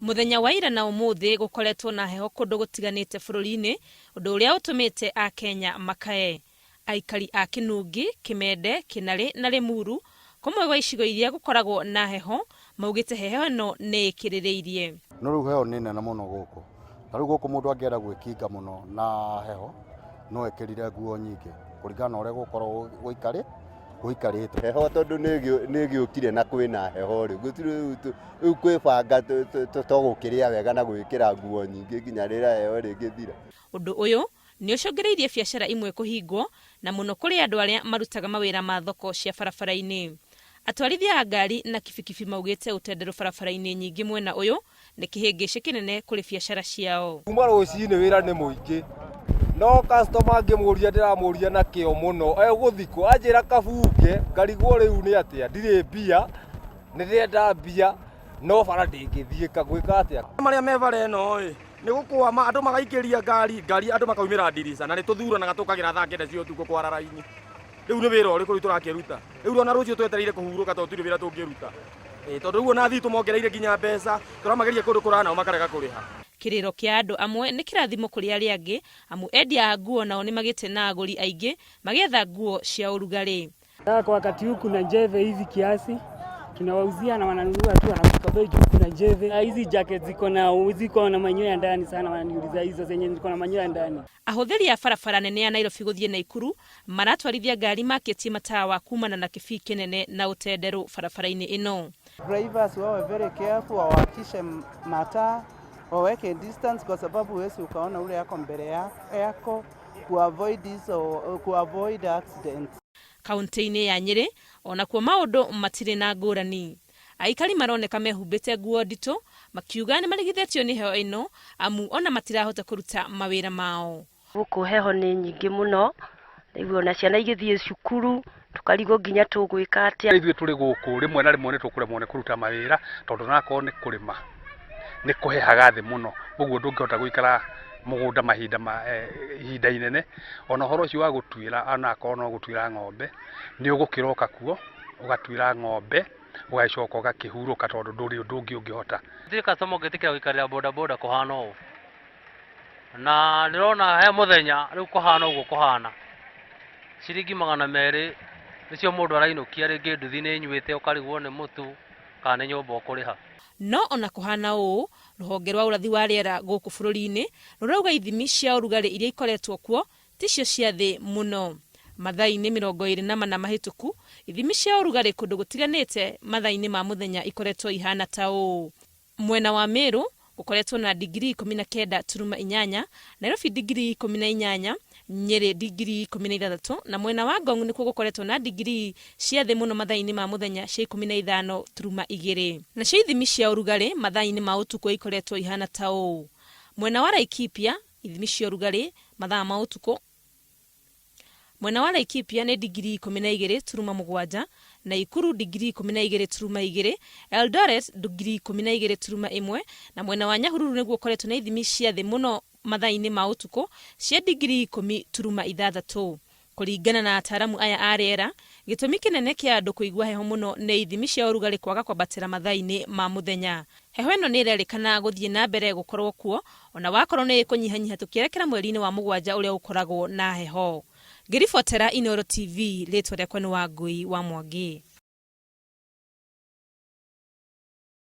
Muthenya wa ira na umuthi gukoretwo na heho kundu gutiganite bururi-ini, undu uria utumite a Kenya makae. Aikari a Kinungi, Kimende, Kinari na Limuru kumwe gwa icigo iria gukoragwo na heho maugite heho no ni ikiririirie. No riu heho ni nene muno guku. Na riu guku mundu angienda gwikinga muno na heho no ekirire nguo nyingi kuringana uria gukorwo guikarite. Heho tondu ni giukire na kwina heho ri gutire riu kwibanga tutogukiria wega na gwikira nguo nyingi nginya rira heho ringithira. Undu uyu ni ucongeriirie biacara imwe kuhingwo na muno kuri andu aria marutaga mawira ma thoko cia barabara-ini. Atwarithia a ngari na kibikibi maugite utenderu barabara-ini nyingi mwena uyu ni kihingici kinene kuri biacara ciao. Kuma rucini wira ni muingi no customer ngimuria ndiramuria na kio muno guthiko anjira kabunge ngarigwo riu ni atia ndire mbia ni ndenda mbia no bara ndingithie kagwika atia maria me bara eno ni gukwama andu magaikiria ngari andu makaumira ndirisa na ni tuthuranaga tukagira thaa 9 cia utuko kwara raini. Riu ni wira uri kuri turakiruta riu ona rucio twetereire kuhuruka to turi wira tungiruta tondu riu ona thitu mongereire nginya mbeca turamageria kundu kurana makarega kuriha. Kiriro kia andu amwe ni kirathimo kuri aria angi amu endia a nguo nao ni magite na aguri aingi magetha nguo cia urugari. Kwa wakati huu kuna njeve hizi kiasi tunawauzia na wananunua tu wanafika bei juu. Kuna njeve hizi jacket ziko na manyoya ndani sana, wananiuliza hizo zenye ziko na manyoya ndani. Ahuthiri a barabara nene ya Nairobi guthie Naikuru maratwarithia ngari maketie matawa kumana na kibii kinene na utenderu barabara-ini ino. Drivers wawe very careful, wawakishe mataa, waweke distance kwa sababu wewe ukaona ule yako mbele yako kuavoid accidents. Kaunti-ini ya Nyeri ona kuo maundu matire na ngurani. Aikari maroneka mehumbite nguo ndito makiuga ni marigithetio ni heho ino amu ona matirahota kuruta mawira mao. Guku heho ni nyingi muno niguo na ciana igithie cukuru tukarigo nginya tugwika atia. Ithuĩ turi guku rimwe na rimwe ni tukuremwo ni kuruta mawira tondu nakorwo ni kurima ni kuhehaga thi muno uguo ndungihota guikara mugunda ihinda inene. Ona horo ucio wa gutwira anakorwo no gutwira ng'ombe ni ugukiroka kuo ugatwira ng'ombe ugacoka ugakihuruka tondu nduri undu ungi ungihota. Customer ngitikira guikarira boda kuhana u na ndirona he muthenya riu kuhana uguo kuhana ciringi 200 nicio mundu arainukia ringi nduthi ni nyuite ukarigwo ni mutu kana nyumba ukuriha. No ona kuhana uu ruhonge rwa urathi wa riera guku bururi-ini rurauga ithimi cia urugari iria ikoretwo kuo ticio cia thi muno. Mathai-ini 24 mahituku ithimi cia urugari kundu gutiganite mathai-ini ma muthenya ikoretwo ihana ta uu. Mwena wa Meru gukoretwo na digrii 19.8, Nairobi digrii 18, Nyeri digrii 16 na mwena wa Ngong nikuo gukoretwo na digrii cia thi muno mathai-ini ma muthenya cia 15.2. Na cia ithimi cia urugari mathai-ini ma utuku ikoretwo ihana ta uu. Mwena wa Laikipia ithimi cia urugari mathaa ma utuku mwena wa Laikipia ni digrii 12.7, Nakuru digrii 12.2, Eldoret digrii 12.1 na mwena wa Nyahururu niguo ukoretwo na ithimi cia thi muno mathai-ini ma utuku cia digrii 10.6. Kuringana na ataramu aya a riera, gitumi kinene kia andu kuigua heho muno ni ithimi cia urugari kwaga kwambatira mathai-ini ma muthenya. Heho ino ni irerikana guthie na mbere gukorwo kuo ona wakorwo ni ikunyihanyiha tukierekera mweri-ini wa Mugwanja uria ukoragwo na heho. Ngiribotera Inooro TV, ritwa riakwa ni Wangui wa Mwangi.